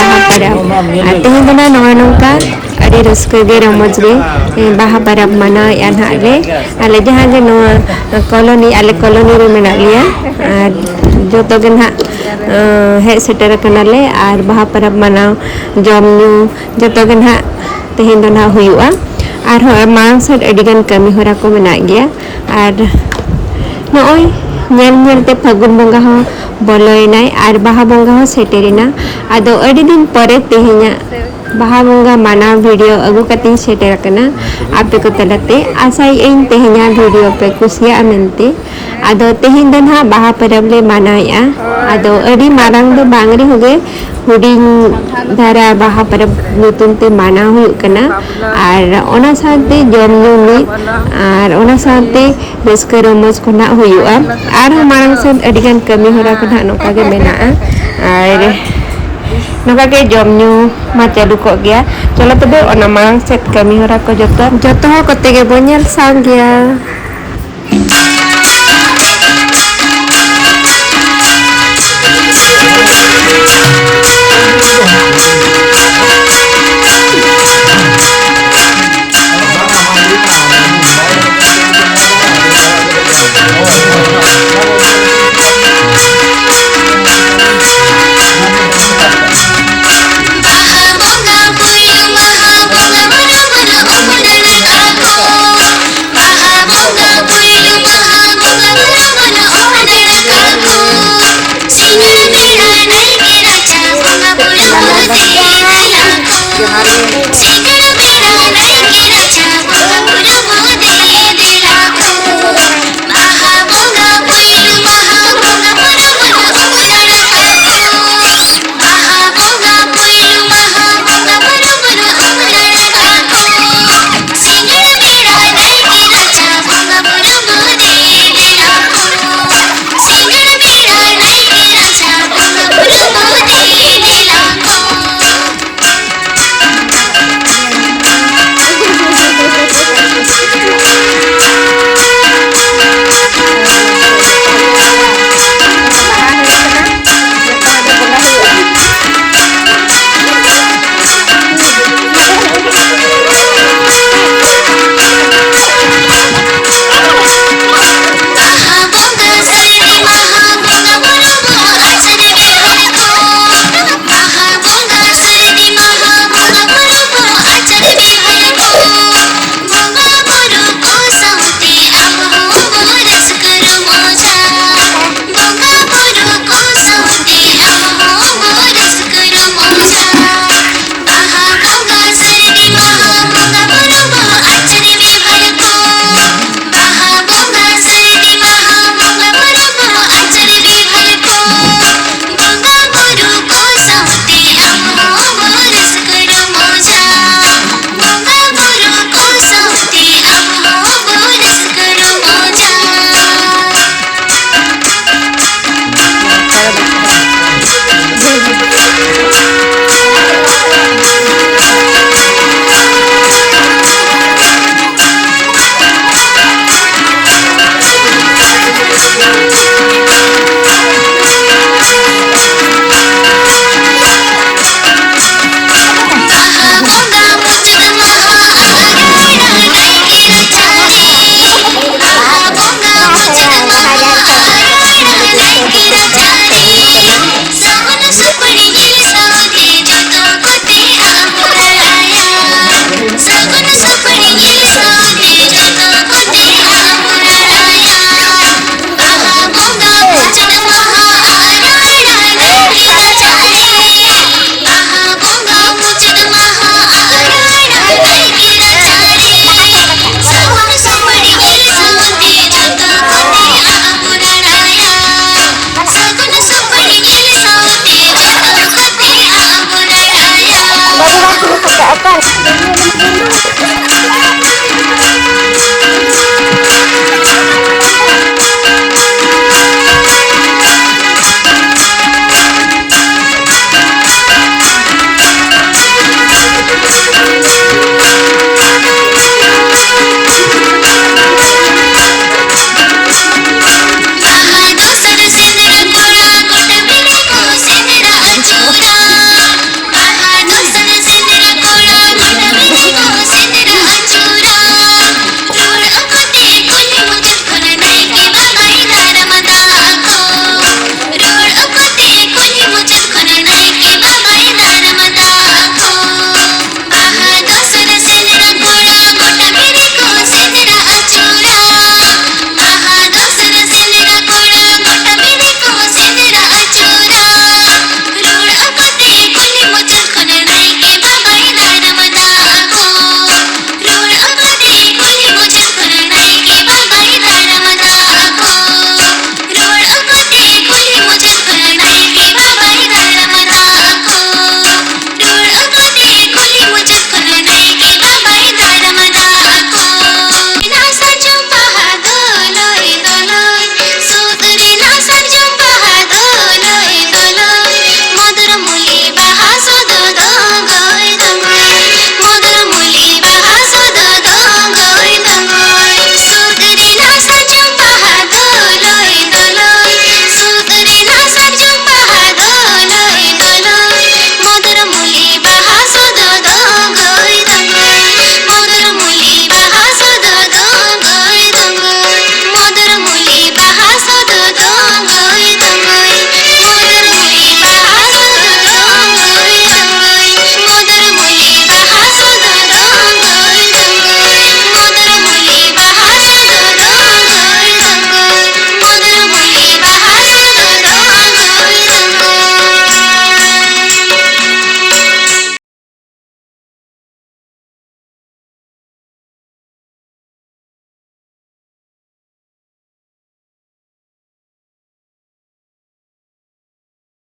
baha parab tehin dona nongka adi raska ge ramoj ge baha parab mana yan ha re ale jahan ge no koloni ale koloni re mena liya ar joto ge na he seter kanale ar baha parab mana jom nyu joto ge na tehin dona huyu'a ar ho mang sat adigan kami hora ko mena gya ar noy nyel nyel te fagun bonga ho boloi nai ar baha bonga ho seterina ado adi din pore tehinya baha bonga mana video agu kati seter kana ape ko talate asai ein tehinya video pe kusia amente ado tehin dan ha baha parable mana ya ado adi marang do bangri hoge huding dara baha parab nutun te mana hu kana ar ona sante jom nyu ar ona sante raska romoj kona huyu'a ar marang sen adigan kami hora kona noka ge mena ar noka ge jom nyu ma chalu ko gya chalo tobe ona marang set kami hora ko joto ho kote ge bonyel sang gya